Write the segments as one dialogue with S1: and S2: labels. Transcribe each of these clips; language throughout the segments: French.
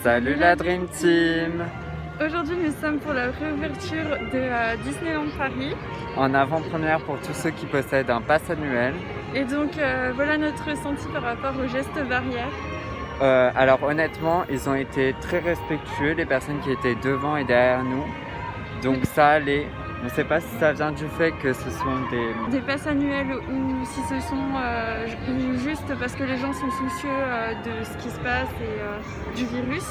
S1: Salut la Dream Team!
S2: Aujourd'hui nous sommes pour la réouverture de Disneyland Paris.
S1: En avant-première pour tous ceux qui possèdent un pass annuel.
S2: Et donc voilà notre ressenti par rapport aux gestes barrières.
S1: Alors honnêtement, ils ont été très respectueux, les personnes qui étaient devant et derrière nous. Donc ça allait. Je ne sais pas si ça vient du fait que ce sont
S2: des passes annuelles ou si ce sont juste parce que les gens sont soucieux de ce qui se passe et du virus.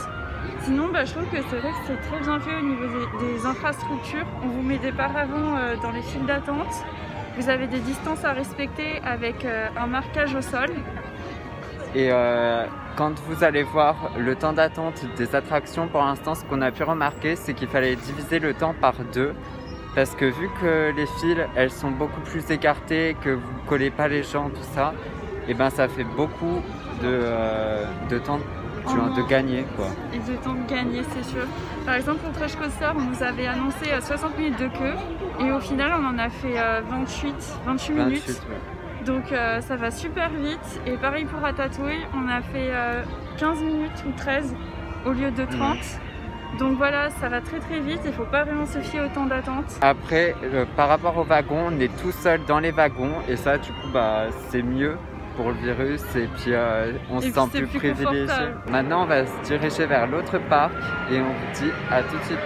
S2: Sinon, je trouve que c'est vrai que c'est très bien fait au niveau des infrastructures. On vous met des paravents dans les files d'attente. Vous avez des distances à respecter avec un marquage au sol.
S1: Et quand vous allez voir le temps d'attente des attractions, pour l'instant, ce qu'on a pu remarquer, c'est qu'il fallait diviser le temps par 2. Parce que vu que les files, elles sont beaucoup plus écartées, que vous ne collez pas les gens, tout ça, et ça fait beaucoup de temps de gagner, quoi.
S2: Et de temps de gagner, c'est sûr. Par exemple, pour Rush Coaster, on nous avait annoncé 60 minutes de queue, et au final, on en a fait 28 minutes. Ouais. Donc ça va super vite. Et pareil pour Ratatouille, on a fait 15 minutes ou 13 au lieu de 30. Donc voilà, ça va très très vite, il ne faut pas vraiment se fier au temps d'attente.
S1: Après, par rapport aux wagons, on est tout seul dans les wagons et ça du coup c'est mieux pour le virus et puis on se sent plus privilégié. Maintenant on va se diriger vers l'autre parc et on vous dit à tout de suite.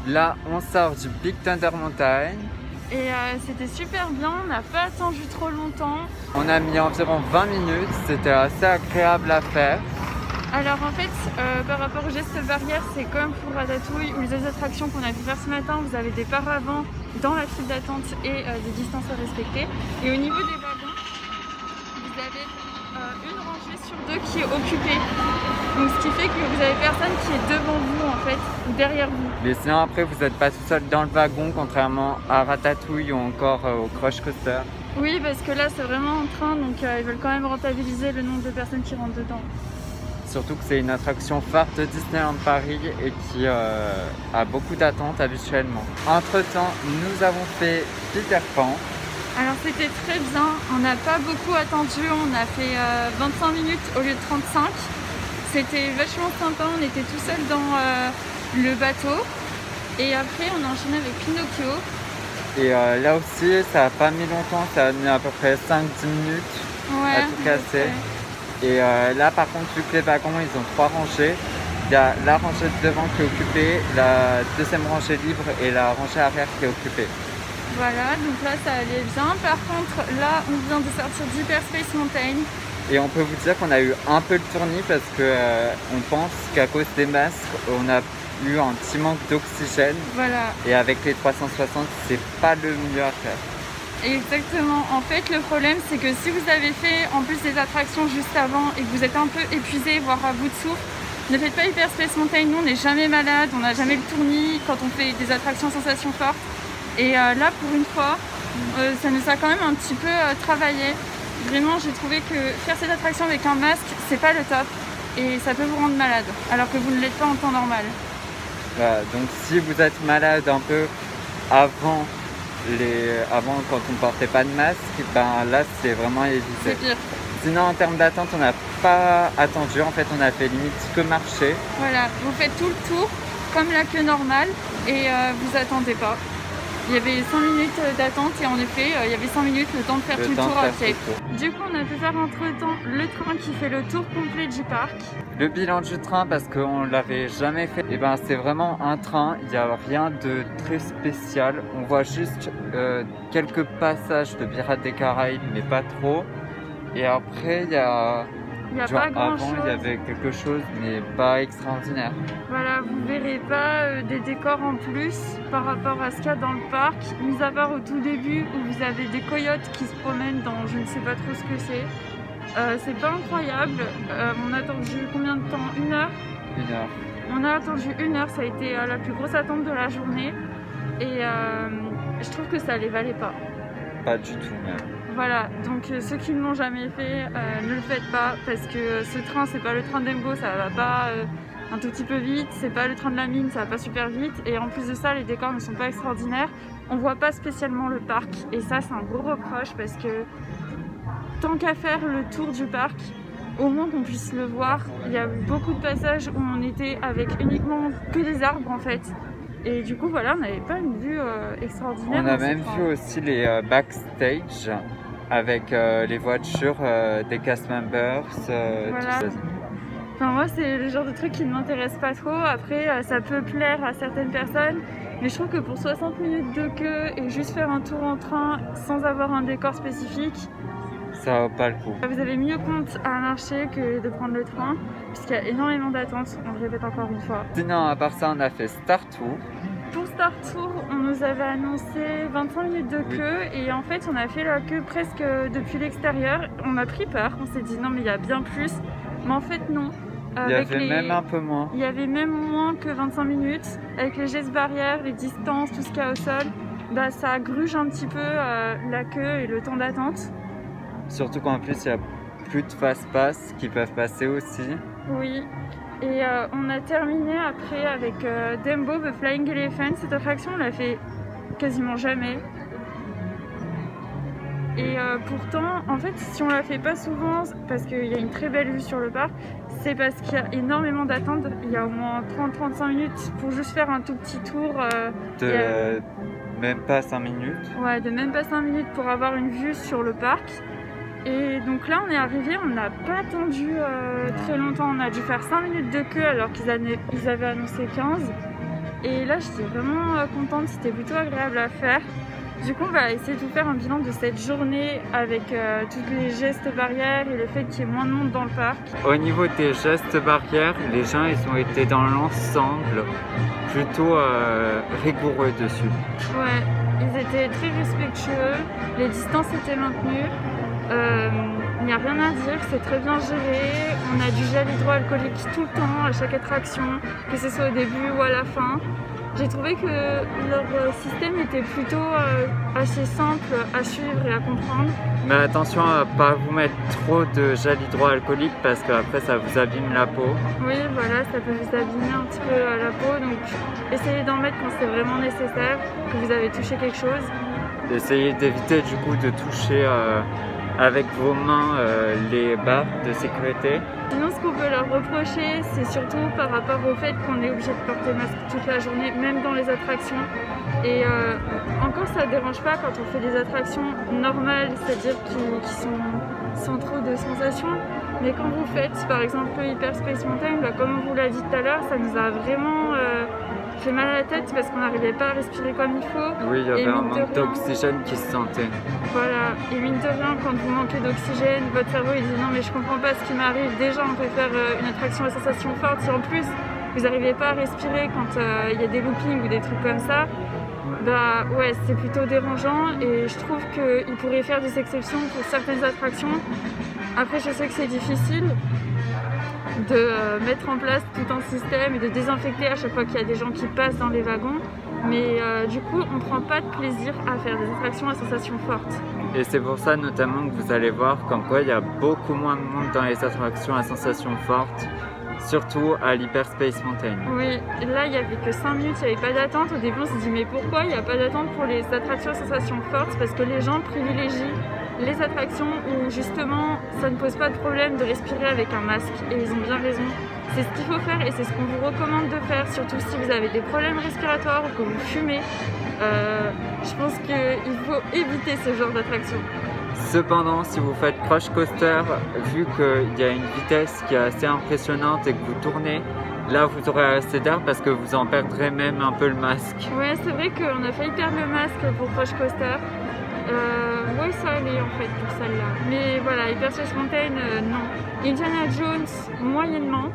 S1: Là on sort du Big Thunder Mountain.
S2: Et c'était super bien, on n'a pas attendu trop longtemps.
S1: On a mis environ 20 minutes, c'était assez agréable à faire.
S2: Alors en fait, par rapport aux gestes barrières, c'est comme pour Ratatouille ou les autres attractions qu'on a pu faire ce matin, vous avez des paravents dans la file d'attente et des distances à respecter. Et au niveau des wagons, vous avez une rangée sur 2 qui est occupée. Donc ce qui fait que vous avez personne qui est devant vous en fait, ou derrière vous.
S1: Mais sinon après vous n'êtes pas tout seul dans le wagon, contrairement à Ratatouille ou encore au Rush Coaster.
S2: Oui, parce que là c'est vraiment en train, donc ils veulent quand même rentabiliser le nombre de personnes qui rentrent dedans.
S1: Surtout que c'est une attraction phare de Disneyland Paris et qui a beaucoup d'attentes habituellement. Entre temps, nous avons fait Peter Pan.
S2: Alors c'était très bien, on n'a pas beaucoup attendu, on a fait 25 minutes au lieu de 35. C'était vachement sympa, on était tout seul dans le bateau. Et après on a enchaîné avec Pinocchio.
S1: Et là aussi, ça n'a pas mis longtemps, ça a mis à peu près 5-10 minutes à tout casser. Et là par contre, vu que les wagons ils ont 3 rangées, il y a la rangée de devant qui est occupée, la deuxième rangée libre et la rangée arrière qui est occupée.
S2: Voilà, donc là ça allait bien. Par contre là on vient de sortir d'Hyperspace Mountain.
S1: Et on peut vous dire qu'on a eu un peu le tournis parce que on pense qu'à cause des masques, on a eu un petit manque d'oxygène.
S2: Voilà.
S1: Et avec les 360, c'est pas le mieux à faire.
S2: Exactement. En fait, le problème, c'est que si vous avez fait en plus des attractions juste avant et que vous êtes un peu épuisé, voire à bout de souffle, ne faites pas Hyperspace Mountain. Nous, on n'est jamais malade, on n'a jamais le tournis quand on fait des attractions sensations fortes. Et là, pour une fois, ça nous a quand même un petit peu travaillé. Vraiment, j'ai trouvé que faire cette attraction avec un masque, c'est pas le top. Et ça peut vous rendre malade, alors que vous ne l'êtes pas en temps normal.
S1: Voilà, donc si vous êtes malade un peu avant quand on ne portait pas de masque, là c'est vraiment évité.
S2: C'est pire.
S1: Sinon en termes d'attente, on n'a pas attendu, en fait on a fait limite que marcher.
S2: Voilà, vous faites tout le tour comme la queue normale et vous attendez pas. Il y avait 5 minutes d'attente et en effet il y avait 5 minutes le temps de faire tout le tour à pied. Du coup on a pu faire entre temps le train qui fait le tour complet du parc.
S1: Le bilan du train, parce qu'on ne l'avait jamais fait, c'est vraiment un train, il n'y a rien de très spécial. On voit juste quelques passages de Pirates des Caraïbes mais pas trop. Et après il y a... Avant, il y avait quelque chose, mais pas extraordinaire.
S2: Voilà, vous verrez pas des décors en plus par rapport à ce qu'il y a dans le parc, mis à part au tout début où vous avez des coyotes qui se promènent dans je ne sais pas trop ce que c'est. C'est pas incroyable. On a attendu combien de temps? 1 heure?
S1: 1 heure.
S2: On a attendu 1 heure, ça a été la plus grosse attente de la journée. Et je trouve que ça les valait pas.
S1: Pas du tout même.
S2: Voilà, donc ceux qui ne l'ont jamais fait, ne le faites pas parce que ce train, c'est pas le train d'Embo, ça va pas un tout petit peu vite, c'est pas le train de la mine, ça va pas super vite et en plus de ça, les décors ne sont pas extraordinaires. On voit pas spécialement le parc et ça, c'est un gros reproche parce que tant qu'à faire le tour du parc, au moins qu'on puisse le voir. Il y a eu beaucoup de passages où on était avec uniquement que des arbres en fait. Et du coup voilà, on n'avait pas une vue extraordinaire.
S1: On a même vu aussi les backstage avec les voitures des cast members,
S2: voilà.
S1: tout ça.
S2: Enfin, moi c'est le genre de truc qui ne m'intéresse pas trop. Après ça peut plaire à certaines personnes, mais je trouve que pour 60 minutes de queue et juste faire un tour en train sans avoir un décor spécifique,
S1: ça vaut pas le coup.
S2: Vous avez mieux compte à marcher que de prendre le train, puisqu'il y a énormément d'attentes, on le répète encore une fois.
S1: Sinon, à part ça, on a fait Star Tour.
S2: Pour Star Tour, on nous avait annoncé 25 minutes de queue, et en fait, on a fait la queue presque depuis l'extérieur. On a pris peur, on s'est dit non, mais il y a bien plus. Mais en fait, non.
S1: Il y avait même un peu moins.
S2: Il y avait même moins que 25 minutes. Avec les gestes barrières, les distances, tout ce qu'il y a au sol, bah, ça gruge un petit peu la queue et le temps d'attente.
S1: Surtout qu'en plus, il n'y a plus de fast-pass qui peuvent passer aussi.
S2: Oui, et on a terminé après avec Dumbo The Flying Elephant. Cette attraction, on l'a fait quasiment jamais. Et pourtant, en fait, si on la fait pas souvent, parce qu'il y a une très belle vue sur le parc, c'est parce qu'il y a énormément d'attentes. Il y a au moins 30-35 minutes pour juste faire un tout petit tour.
S1: Même pas 5 minutes.
S2: Ouais, de même pas 5 minutes pour avoir une vue sur le parc. Et donc là, on est arrivé, on n'a pas attendu très longtemps. On a dû faire 5 minutes de queue alors qu'ils avaient annoncé 15. Et là, j'étais vraiment contente, c'était plutôt agréable à faire. Du coup, on va essayer de vous faire un bilan de cette journée avec tous les gestes barrières et le fait qu'il y ait moins de monde dans le parc.
S1: Au niveau des gestes barrières, les gens ils ont été dans l'ensemble plutôt rigoureux dessus.
S2: Ouais, ils étaient très respectueux, les distances étaient maintenues. Il n'y a rien à dire, c'est très bien géré. On a du gel hydroalcoolique tout le temps, à chaque attraction, que ce soit au début ou à la fin. J'ai trouvé que leur système était plutôt assez simple à suivre et à comprendre.
S1: Mais attention à ne pas vous mettre trop de gel hydroalcoolique parce qu'après ça vous abîme la peau.
S2: Oui, voilà, ça peut vous abîmer un petit peu la peau, donc essayez d'en mettre quand c'est vraiment nécessaire, que vous avez touché quelque chose.
S1: Essayez d'éviter du coup de toucher avec vos mains les barres de sécurité.
S2: Sinon, ce qu'on peut leur reprocher, c'est surtout par rapport au fait qu'on est obligé de porter masque toute la journée, même dans les attractions. Et encore, ça ne dérange pas quand on fait des attractions normales, c'est-à-dire qui sont sans trop de sensations. Mais quand vous faites, par exemple, Hyper Space Mountain, bah, comme on vous l'a dit tout à l'heure, ça nous a vraiment fait mal à la tête parce qu'on n'arrivait pas à respirer comme il faut.
S1: Oui, il y avait un manque d'oxygène qui se sentait.
S2: Voilà, et mine de rien, quand vous manquez d'oxygène, votre cerveau il dit non mais je comprends pas ce qui m'arrive. Déjà on peut faire une attraction à sensation forte, si en plus vous n'arrivez pas à respirer quand il y a des loopings ou des trucs comme ça, bah ouais, c'est plutôt dérangeant et je trouve qu'ils pourraient faire des exceptions pour certaines attractions. Après je sais que c'est difficile de mettre en place tout un système et de désinfecter à chaque fois qu'il y a des gens qui passent dans les wagons, mais du coup on ne prend pas de plaisir à faire des attractions à sensations fortes.
S1: Et c'est pour ça notamment que vous allez voir comme quoi il y a beaucoup moins de monde dans les attractions à sensations fortes, surtout à l'Hyper Space Mountain.
S2: Oui, là il n'y avait que 5 minutes, il n'y avait pas d'attente. Au début on s'est dit mais pourquoi il n'y a pas d'attente pour les attractions à sensations fortes? Parce que les gens privilégient les attractions où justement ça ne pose pas de problème de respirer avec un masque, et ils ont bien raison. C'est ce qu'il faut faire et c'est ce qu'on vous recommande de faire, surtout si vous avez des problèmes respiratoires ou que vous fumez. Je pense qu'il faut éviter ce genre d'attraction.
S1: Cependant, si vous faites Crush Coaster, vu qu'il y a une vitesse qui est assez impressionnante et que vous tournez, là vous aurez assez d'air parce que vous en perdrez même un peu le masque.
S2: Ouais, c'est vrai qu'on a failli perdre le masque pour Crush Coaster. Oui, ça allait en fait pour celle-là. Mais voilà, Hyper Space Mountain, non. Indiana Jones, moyennement.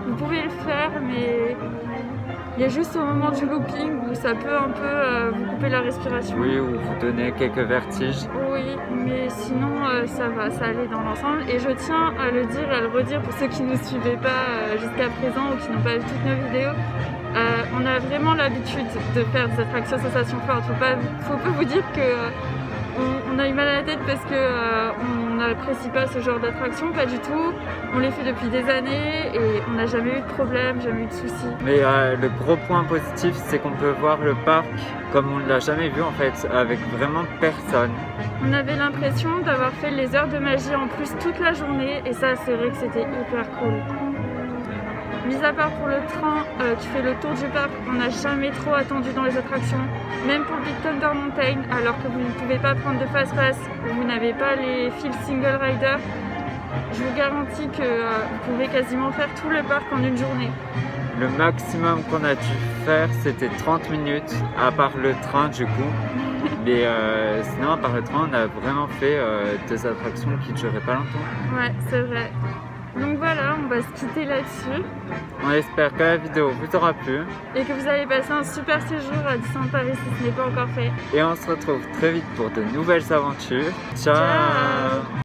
S2: Vous pouvez le faire, mais il y a juste au moment du looping où ça peut un peu vous couper la respiration.
S1: Oui, ou vous donner quelques vertiges.
S2: Oui, mais sinon ça va, ça allait dans l'ensemble. Et je tiens à le dire et à le redire pour ceux qui ne nous suivaient pas jusqu'à présent ou qui n'ont pas vu toutes nos vidéos. On a vraiment l'habitude de faire des attractions à sensations fortes. Faut pas vous dire que On a eu mal à la tête parce que on n'apprécie pas ce genre d'attraction, pas du tout. On les fait depuis des années et on n'a jamais eu de problème, jamais eu de soucis.
S1: Mais le gros point positif, c'est qu'on peut voir le parc comme on ne l'a jamais vu en fait, avec vraiment personne.
S2: On avait l'impression d'avoir fait les heures de magie en plus toute la journée et ça, c'est vrai que c'était hyper cool. Mis à part pour le train qui fait le tour du parc, on n'a jamais trop attendu dans les attractions. Même pour le Big Thunder Mountain, alors que vous ne pouvez pas prendre de fast-pass, vous n'avez pas les fils single rider, je vous garantis que vous pouvez quasiment faire tout le parc en une journée.
S1: Le maximum qu'on a dû faire, c'était 30 minutes, à part le train du coup. Mais sinon, à part le train, on a vraiment fait des attractions qui ne duraient pas longtemps.
S2: Ouais, c'est vrai. Donc voilà, on va se quitter là-dessus.
S1: On espère que la vidéo vous aura plu.
S2: Et que vous allez passer un super séjour à Disneyland Paris si ce n'est pas encore fait.
S1: Et on se retrouve très vite pour de nouvelles aventures. Ciao,
S2: Ciao.